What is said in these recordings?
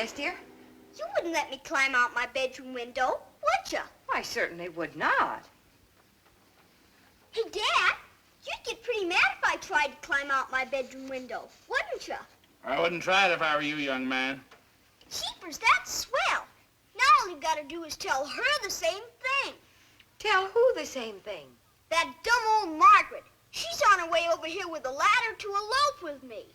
Yes, dear? You wouldn't let me climb out my bedroom window, would you? I certainly would not. Hey, Dad, you'd get pretty mad if I tried to climb out my bedroom window, wouldn't you? I wouldn't try it if I were you, young man. Jeepers, that's swell. Now all you gotta do is tell her the same thing. Tell who the same thing? That dumb old Margaret. She's on her way over here with a ladder to elope with me.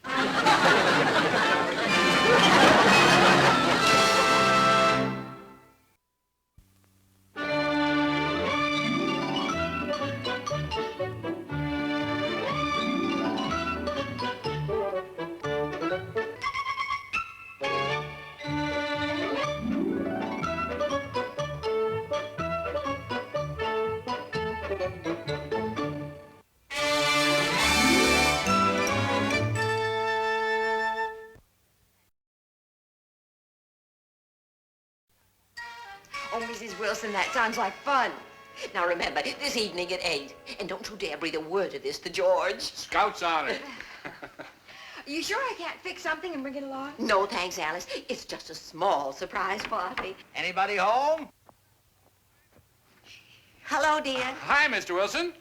Oh, Mrs. Wilson, that sounds like fun. Now remember, this evening at 8. And don't you dare breathe a word of this to George. Scout's on it. You sure I can't fix something and bring it along? No, thanks, Alice. It's just a small surprise party. Anybody home? Hello, dear. Hi, Mr. Wilson.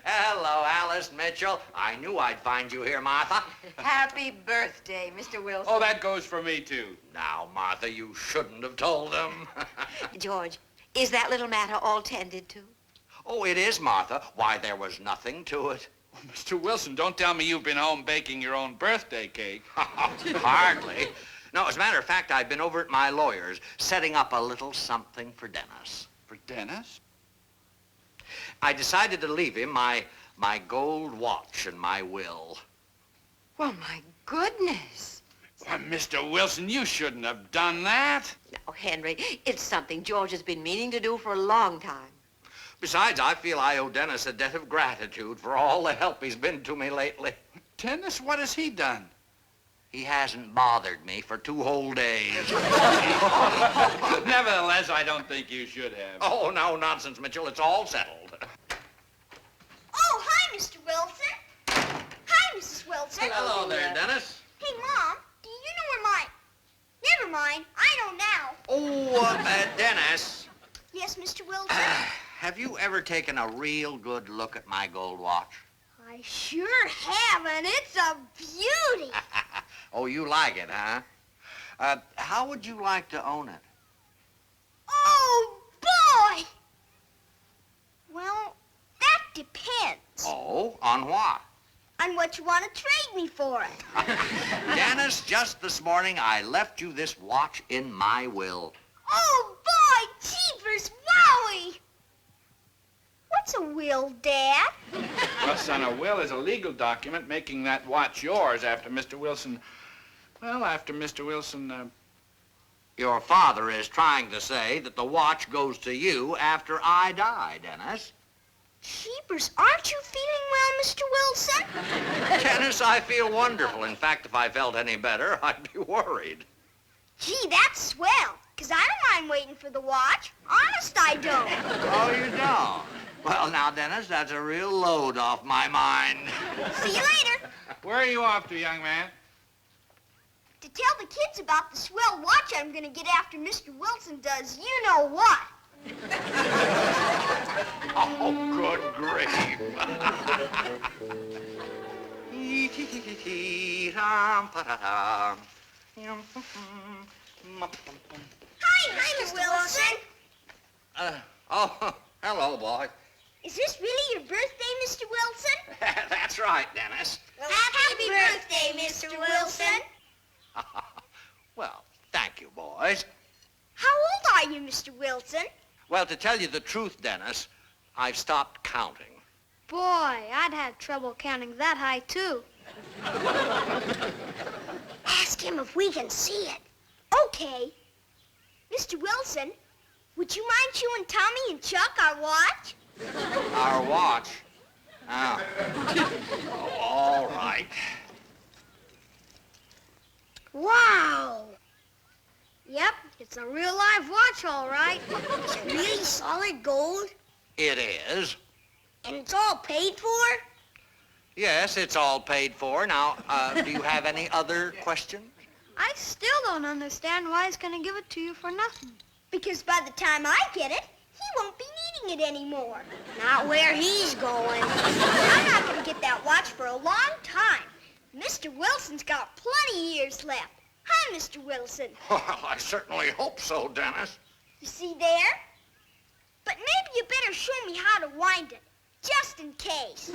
Hello, Alice Mitchell. I knew I'd find you here, Martha. Happy birthday, Mr. Wilson. Oh, that goes for me, too. Now, Martha, you shouldn't have told them. George, is that little matter all tended to? Oh, it is, Martha. Why, there was nothing to it. Oh, Mr. Wilson, don't tell me you've been home baking your own birthday cake. Hardly. No, as a matter of fact, I've been over at my lawyer's setting up a little something for Dennis. For Dennis? I decided to leave him my gold watch and my will. Well, my goodness. Why, Mr. Wilson, you shouldn't have done that. Now, Henry, it's something George has been meaning to do for a long time. Besides, I feel I owe Dennis a debt of gratitude for all the help he's been to me lately. Dennis, what has he done? He hasn't bothered me for 2 whole days. Nevertheless, I don't think you should have. Oh, no nonsense, Mitchell. It's all settled. Oh, hi, Mr. Wilson. Hi, Mrs. Wilson. Hello there, Dennis. Hey, Mom, do you know where my... Never mind, I know now. Oh, Dennis, Yes, Mr. Wilson? have you ever taken a real good look at my gold watch? I sure have, and it's a beauty. Oh, you like it, huh? How would you like to own it? Oh, boy! Well, that depends Oh, on what? on what you want to trade me for it. Dennis, just this morning I left you this watch in my will. Oh, boy, jeepers, wowie! What's a will, Dad? Well, son, a will is a legal document making that watch yours after Mr. Wilson... Well, after Mr. Wilson, Your father is trying to say that the watch goes to you after I die, Dennis. Jeepers, aren't you feeling well, Mr. Wilson? Dennis, I feel wonderful. In fact, if I felt any better, I'd be worried. Gee, that's swell, 'cause I don't mind waiting for the watch. Honest, I don't. Oh, you don't? Well, now, Dennis, that's a real load off my mind. See you later. where are you off to, young man? To tell the kids about the swell watch I'm gonna get after Mr. Wilson does you know what. Oh, good grief. Hi, Mr. Wilson. Oh, hello, boy. Is this really your birthday, Mr. Wilson? That's right, Dennis. Well, happy birthday, Mr. Wilson. Well, thank you, boys. How old are you, Mr. Wilson? Well, to tell you the truth, Dennis, I've stopped counting. Boy, I'd have trouble counting that high, too. Ask him if we can see it. Okay. Mr. Wilson, would you mind showing Tommy and Chuck our watch? Our watch? Oh. Oh, all right. Wow. Yep, it's a real live watch, all right. It's really solid gold, It is. and it's all paid for? Yes, it's all paid for. Now, do you have any other questions? I still don't understand why he's going to give it to you for nothing. Because by the time I get it, he won't be needing it anymore. Not where he's going. I'm not going to get that watch for a long time. Mr. Wilson's got plenty of years left. Hi, Mr. Wilson. Well, I certainly hope so, Dennis. You see there? But maybe you better show me how to wind it, just in case.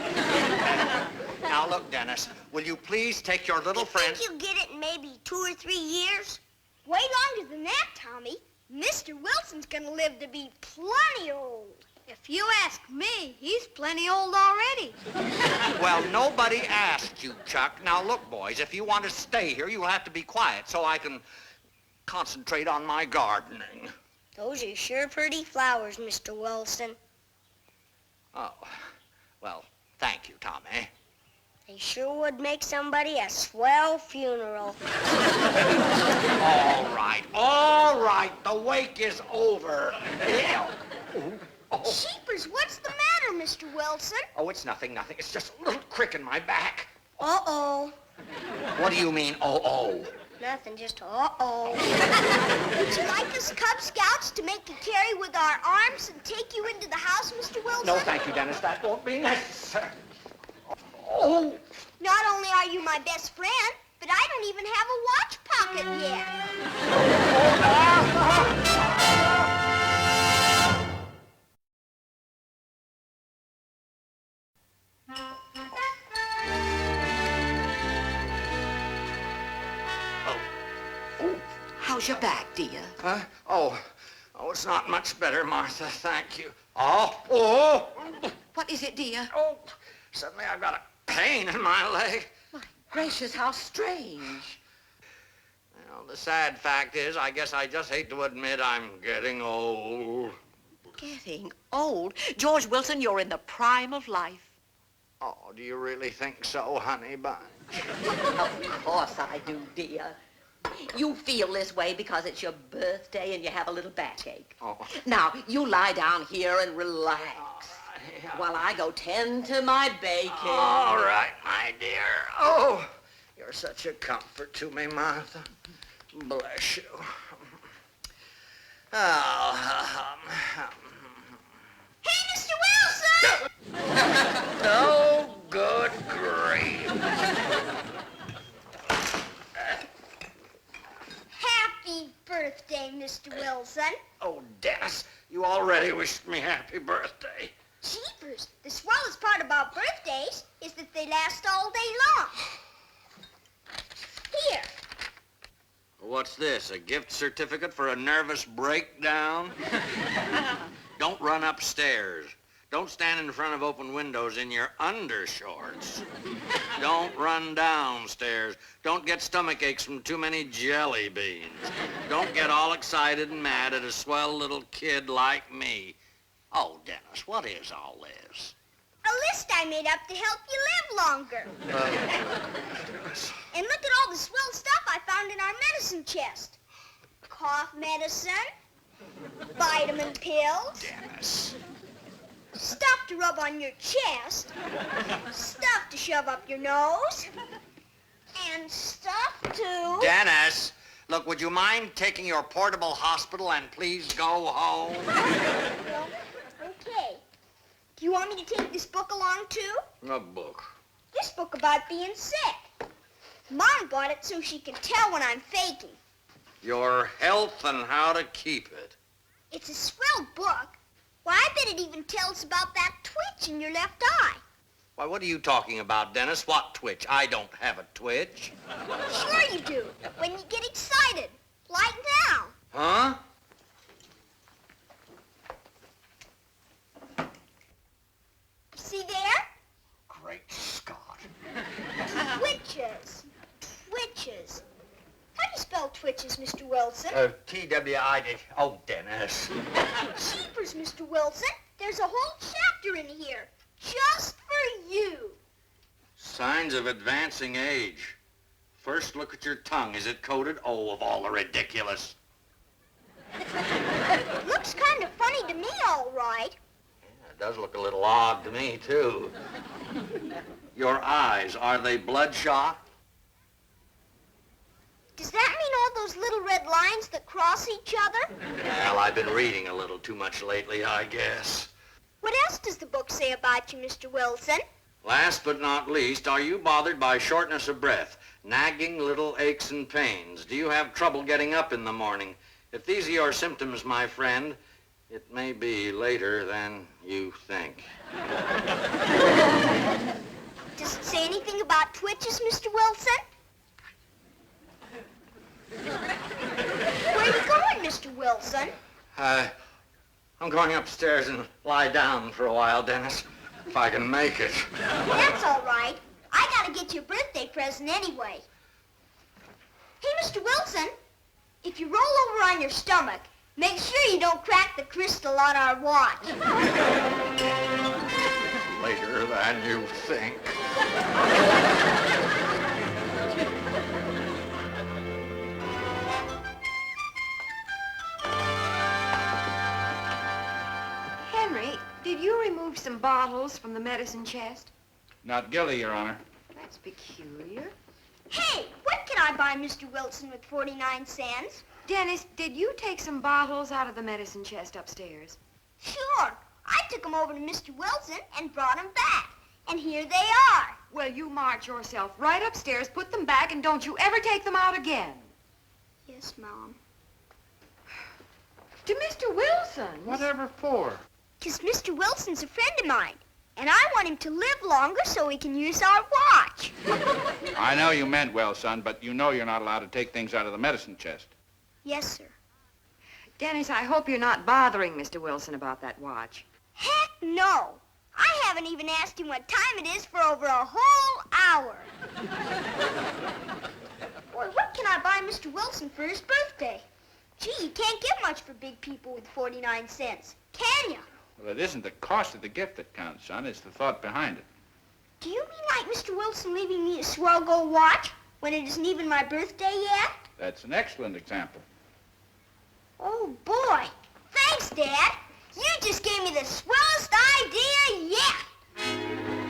Now, look, Dennis, will you please take your little friend... You think you'll get it in maybe 2 or 3 years? Way longer than that, Tommy. Mr. Wilson's gonna live to be plenty old. If you ask me, he's plenty old already. Well, nobody asked you, Chuck. Now, look, boys, if you want to stay here, you'll have to be quiet so I can concentrate on my gardening. Those are sure pretty flowers, Mr. Wilson. Oh, well, thank you, Tommy. They sure would make somebody a swell funeral. All right, the wake is over. Oh. Jeepers, what's the matter, Mr. Wilson? Oh, it's nothing. It's just a little crick in my back. Uh-oh. What do you mean, oh? Nothing, just uh-oh. Would you like us Cub Scouts to make a carry with our arms and take you into the house, Mr. Wilson? No, thank you, Dennis. That won't be necessary. Oh. Not only are you my best friend, but I don't even have a watch pocket yet. How's your back, dear? Huh? Oh, it's not much better, Martha. Thank you. Oh. What is it, dear? Oh, suddenly I've got a pain in my leg. My gracious, how strange. Well, the sad fact is, I guess I just hate to admit I'm getting old. Getting old? George Wilson, you're in the prime of life. Oh, do you really think so, honey bun? Of course I do, dear. You feel this way because it's your birthday and you have a little backache. Oh. Now, you lie down here and relax All right, yeah. while I go tend to my bacon. All right, my dear. Oh, you're such a comfort to me, Martha. Bless you. Oh, Hey, Mr. Wilson! oh, good grief. Happy birthday, Mr. Wilson. Oh, Dennis, you already wished me happy birthday. Jeepers, the swellest part about birthdays is that they last all day long. Here. What's this, a gift certificate for a nervous breakdown? Don't run upstairs. Don't stand in front of open windows in your undershorts. Don't run downstairs. Don't get stomach aches from too many jelly beans. Don't get all excited and mad at a swell little kid like me. Oh, Dennis, what is all this? A list I made up to help you live longer. And look at all the swell stuff I found in our medicine chest. Cough medicine, vitamin pills, Dennis. stuff to rub on your chest, stuff to shove up your nose, and stuff to... Dennis, look, would you mind taking your portable hospital and please go home? Well, okay. Do you want me to take this book along, too? A book. This book about being sick. Mom bought it so she can tell when I'm faking. Your health and how to keep it. It's a swell book. Why, I bet it even tells about that twitch in your left eye. Why, what are you talking about, Dennis? What twitch? I don't have a twitch. Sure you do, when you get excited, like now. Huh? See there? Great Scott. Twitches. Twitches. How do you spell twitches, Mr. Wilson? T-W-I-D. Oh, Dennis. Jeepers, Mr. Wilson. There's a whole chapter in here, just for you. Signs of advancing age. First, look at your tongue. Is it coated? Oh, of all the ridiculous. Looks kind of funny to me, all right. Yeah, it does look a little odd to me, too. Your eyes, are they bloodshot? Does that mean all those little red lines that cross each other? Well, I've been reading a little too much lately, I guess. What else does the book say about you, Mr. Wilson? Last but not least, are you bothered by shortness of breath, nagging little aches and pains? Do you have trouble getting up in the morning? If these are your symptoms, my friend, it may be later than you think. Does it say anything about twitches, Mr. Wilson? Where are you going, Mr. Wilson? I'm going upstairs and lie down for a while, Dennis, if I can make it. That's all right. I gotta get you a birthday present anyway. Hey, Mr. Wilson, if you roll over on your stomach, make sure you don't crack the crystal on our watch. Later than you think. Henry, did you remove some bottles from the medicine chest? Not guilty, Your Honor. That's peculiar. Hey, what can I buy Mr. Wilson with 49 cents? Dennis, did you take some bottles out of the medicine chest upstairs? Sure. I took them over to Mr. Wilson and brought them back. And here they are. Well, you march yourself right upstairs, put them back, and don't you ever take them out again. Yes, Mom. To Mr. Wilson. Whatever for? 'Cause Mr. Wilson's a friend of mine. And I want him to live longer so he can use our watch. I know you meant well, son, but you know you're not allowed to take things out of the medicine chest. Yes, sir. Dennis, I hope you're not bothering Mr. Wilson about that watch. Heck no. I haven't even asked him what time it is for over a whole hour. Boy, what can I buy Mr. Wilson for his birthday? Gee, you can't get much for big people with 49 cents, can you? Well, it isn't the cost of the gift that counts, son. It's the thought behind it. Do you mean like Mr. Wilson leaving me a swell gold watch when it isn't even my birthday yet? That's an excellent example. Oh, boy. Thanks, Dad. You just gave me the swellest idea yet.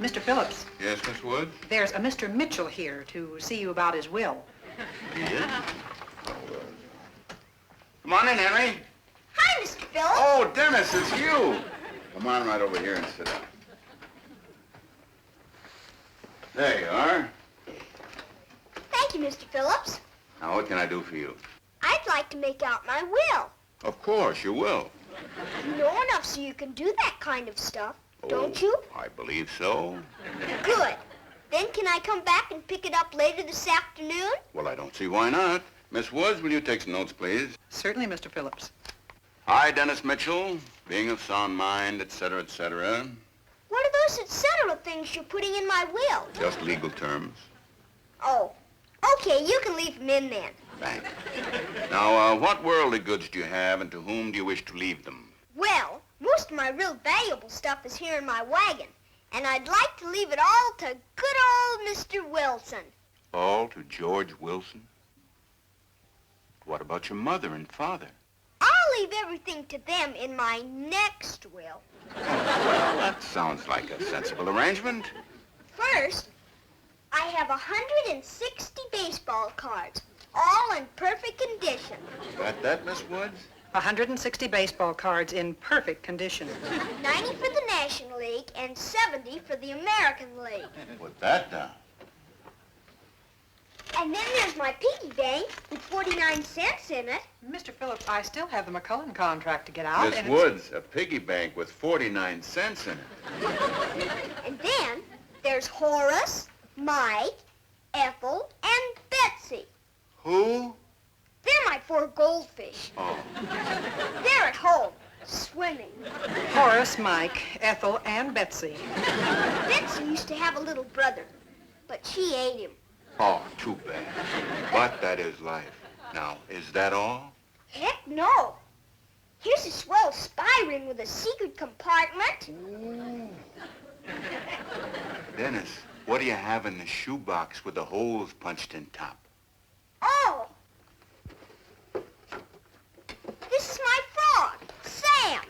Mr. Phillips, Yes, Miss Wood? there's a Mr. Mitchell here to see you about his will. Come on in, Henry. Hi, Mr. Phillips. Oh, Dennis, it's you. Come on right over here and sit down. There you are. Thank you, Mr. Phillips. Now, what can I do for you? I'd like to make out my will. Of course, you will. You know enough so you can do that kind of stuff, don't you? I believe so. Good. Then can I come back and pick it up later this afternoon? Well, I don't see why not. Miss Woods, will you take some notes, please? Certainly, Mr. Phillips. I, Dennis Mitchell, being of sound mind, etc., etc. What are those etc. things you're putting in my will? Just legal terms. Oh, okay, you can leave them in then. Thanks. Now, what worldly goods do you have, and to whom do you wish to leave them? Well, most of my real valuable stuff is here in my wagon, and I'd like to leave it all to good old Mr. Wilson. All to George Wilson? What about your mother and father? I'll leave everything to them in my next will. Well, that sounds like a sensible arrangement. First, I have 160 baseball cards, all in perfect condition. Got that, Miss Woods? 160 baseball cards in perfect condition. 90 for the National League and 70 for the American League. Put that down. And then there's my piggy bank with 49 cents in it. Mr. Phillips, I still have the McCullen contract to get out. Miss and Woods, a piggy bank with 49 cents in it. And then there's Horace, Mike, Ethel, and Betsy. Who? They're my 4 goldfish. Oh. They're at home, swimming. it's Horace, Mike, Ethel, and Betsy. Betsy used to have a little brother, but she ate him. Oh, too bad. But that is life. Now, is that all? Heck no. Here's a swell spy ring with a secret compartment. Dennis, What do you have in the shoebox with the holes punched in top? Oh! This is my frog, Sam.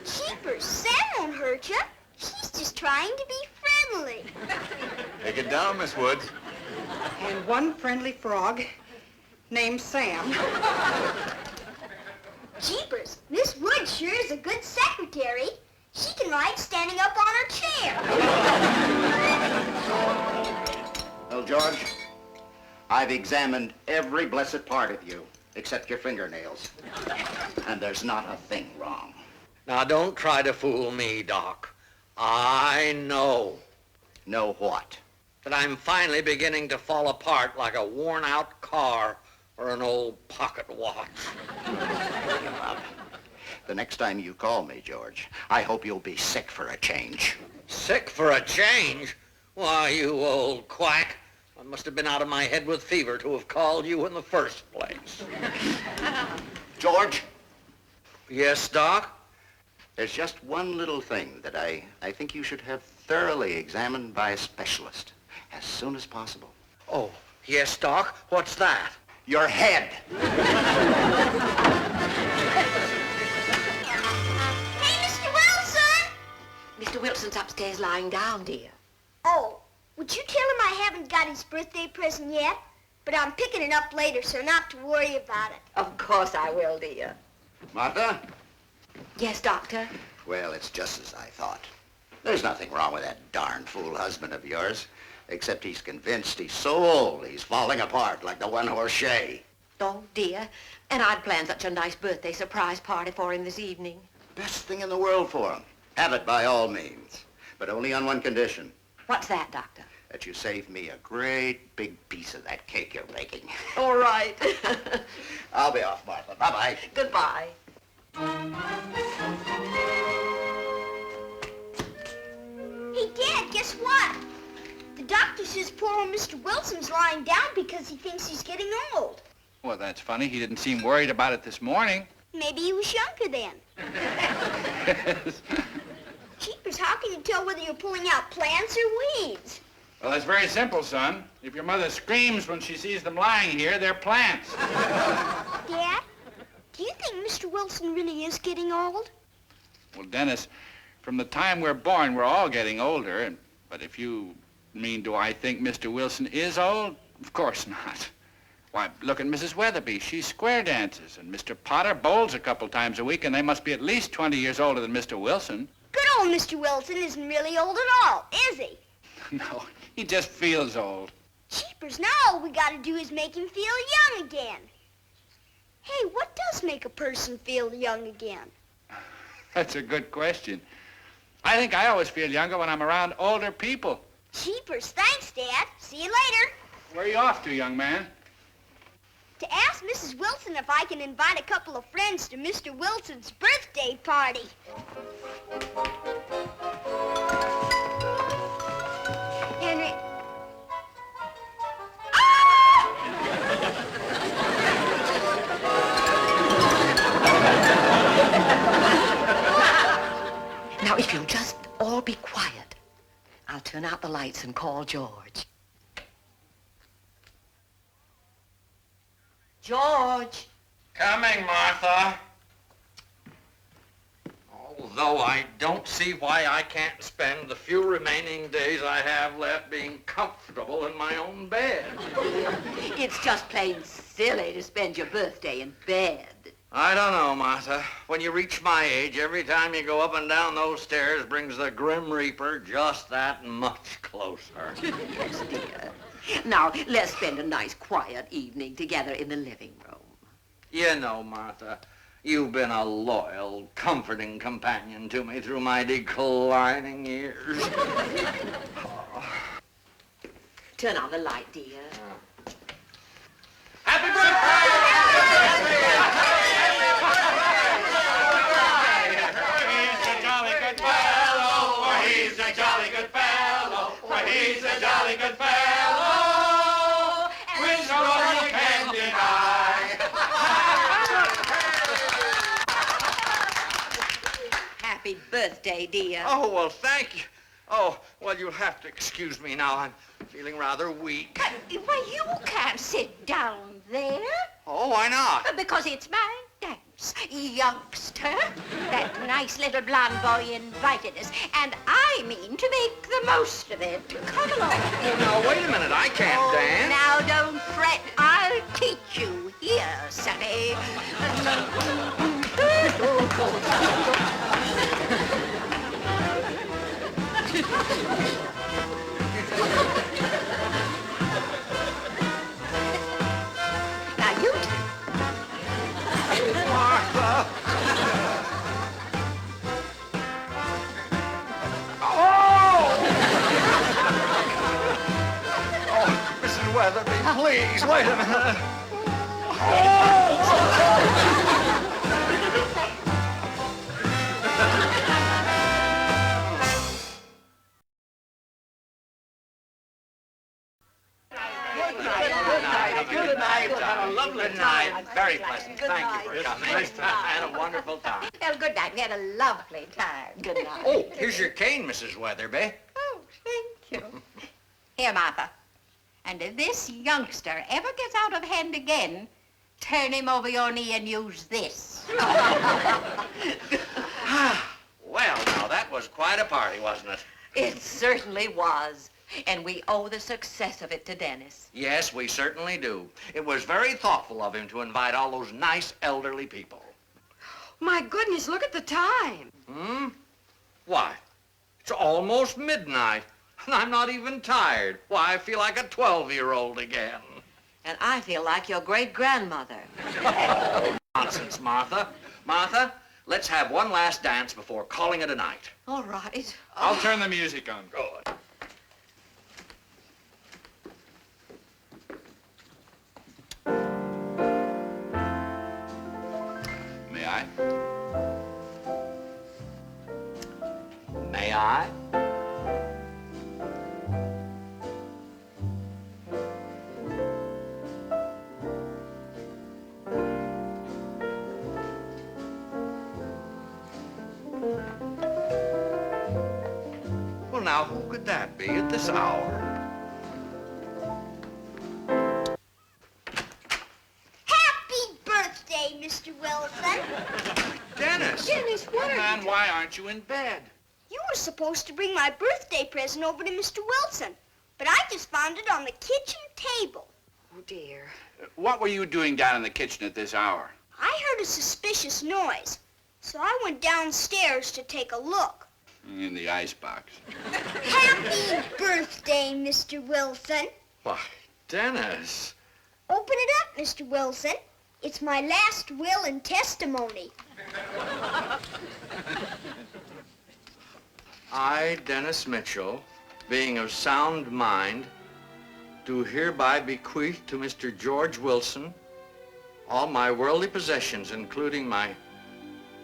Jeepers, Sam won't hurt you. He's just trying to be friendly. Take it down, Miss Woods. And one friendly frog named Sam. Jeepers, Miss Wood sure is a good secretary. She can write standing up on her chair. Well, George, I've examined every blessed part of you, except your fingernails. And there's not a thing wrong. Now, don't try to fool me, Doc. I know Know what? that I'm finally beginning to fall apart like a worn-out car or an old pocket watch. The next time you call me, George, I hope you'll be sick for a change. Sick for a change? Why, you old quack. I must have been out of my head with fever to have called you in the first place. George, Yes, Doc? there's just one little thing that I think you should have thoroughly examined by a specialist as soon as possible. Oh, yes, Doc. What's that? Your head. Hey, Mr. Wilson! Mr. Wilson's upstairs lying down, dear. Oh, would you tell him I haven't got his birthday present yet? But I'm picking it up later, so not to worry about it. Of course I will, dear. Martha? Yes, Doctor? Well, it's just as I thought. There's nothing wrong with that darn fool husband of yours, except he's convinced he's so old he's falling apart like the one-horse shay. Oh, dear. And I'd planned such a nice birthday surprise party for him this evening. Best thing in the world for him. Have it by all means, but only on one condition, What's that, Doctor? that you save me a great big piece of that cake you're baking. All right. I'll be off, Martha. Bye-bye. Goodbye. Hey, Dad, guess what? The doctor says poor old Mr. Wilson's lying down because he thinks he's getting old. Well, that's funny. He didn't seem worried about it this morning. Maybe he was younger then. Jeepers, how can you tell whether you're pulling out plants or weeds? Well, it's very simple, son. If your mother screams when she sees them lying here, they're plants. Dad, do you think Mr. Wilson really is getting old? Well, Dennis, from the time we're born, we're all getting older. But if you mean, do I think Mr. Wilson is old? Of course not. Why, look at Mrs. Weatherby. She square dances. And Mr. Potter bowls a couple times a week, and they must be at least 20 years older than Mr. Wilson. Good old Mr. Wilson isn't really old at all, is he? No, he just feels old. Jeepers, now all we gotta do is make him feel young again. Hey, what does make a person feel young again? That's a good question. I think I always feel younger when I'm around older people. Jeepers, thanks, Dad. See you later. Where are you off to, young man? To ask Mrs. Wilson if I can invite a couple of friends to Mr. Wilson's birthday party. Henry. Now, if you'll just all be quiet, I'll turn out the lights and call George. George! Coming, Martha. Although I don't see why I can't spend the few remaining days I have left being comfortable in my own bed. It's just plain silly to spend your birthday in bed. I don't know, Martha. When you reach my age, every time you go up and down those stairs brings the Grim Reaper just that much closer. Yes, dear. Now, let's spend a nice, quiet evening together in the living room. You know, Martha, you've been a loyal, comforting companion to me through my declining years. Turn on the light, dear. Happy birthday! He's a jolly good fellow. He's a jolly good fellow. He's a jolly good fellow. Which no you can deny. Happy birthday. birthday, dear. Oh, well, thank you. Oh, well, you'll have to excuse me now. I'm feeling rather weak. Why, you can't sit down there. Oh, why not? Because it's my dance, youngster. That nice little blonde boy invited us, and I mean to make the most of it. Come along. Oh, now, wait a minute. I can't dance. Now, don't fret. I'll teach you. Here, Sonny. Now, you Martha. Oh, Mrs. Weatherby, please, wait a minute. Good night. Have a lovely night. Very pleasant. Thank you for coming. I had a wonderful time. Well, good night. We had a lovely time. Good night. Oh, here's your cane, Mrs. Weatherby. Oh, thank you. Here, Martha. And if this youngster ever gets out of hand again, turn him over your knee and use this. Well, now, that was quite a party, wasn't it? It certainly was. And we owe the success of it to Dennis. Yes, we certainly do. It was very thoughtful of him to invite all those nice elderly people. My goodness, look at the time. Hmm? Why? It's almost midnight, and I'm not even tired. Why, I feel like a 12-year-old again. And I feel like your great-grandmother. Nonsense, Martha. Martha, let's have one last dance before calling it a night. All right. I'll turn the music on. Good. May I? May I? Well, now, who could that be at this hour? Happy birthday, Mr. Wilson. Dennis! Dennis, what Man, why aren't you in bed? You were supposed to bring my birthday present over to Mr. Wilson, but I just found it on the kitchen table. Oh, dear. What were you doing down in the kitchen at this hour? I heard a suspicious noise, so I went downstairs to take a look. In the icebox. Happy birthday, Mr. Wilson. Why, Dennis. Open it up, Mr. Wilson. It's my last will and testimony. I, Dennis Mitchell, being of sound mind, do hereby bequeath to Mr. George Wilson all my worldly possessions, including my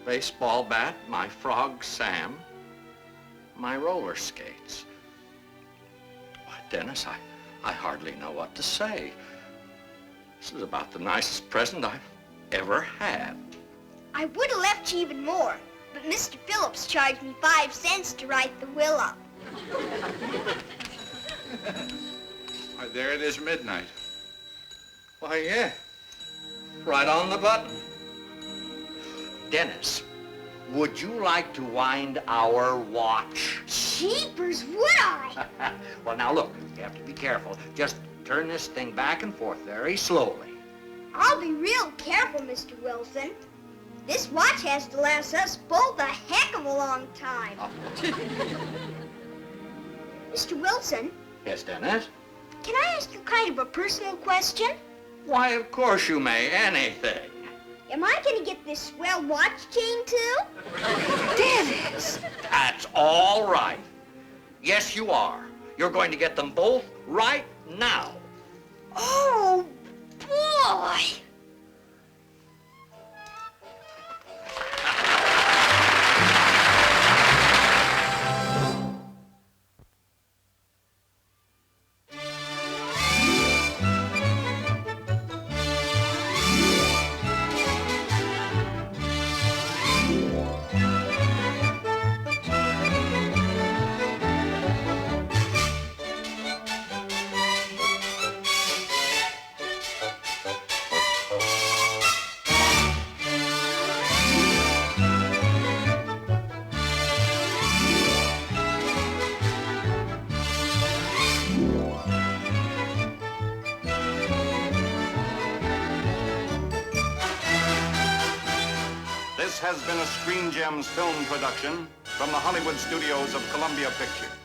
baseball bat, my frog Sam, my roller skates. Why, Dennis, I hardly know what to say. This is about the nicest present I've ever had. I would have left you even more, but Mr. Phillips charged me 5 cents to write the will up. Why, there it is, midnight. Why, yeah. Right on the button. Dennis, would you like to wind our watch? Jeepers, would I? Well, now look, you have to be careful. Just turn this thing back and forth very slowly. I'll be real careful, Mr. Wilson. This watch has to last us both a heck of a long time. Mr. Wilson, Yes, Dennis? can I ask you kind of a personal question? Why, of course you may. Anything. Am I going to get this swell watch chain, too? Dennis! That's all right. Yes, you are. You're going to get them both right now. Oh, boy! This has been a Screen Gems film production from the Hollywood studios of Columbia Pictures.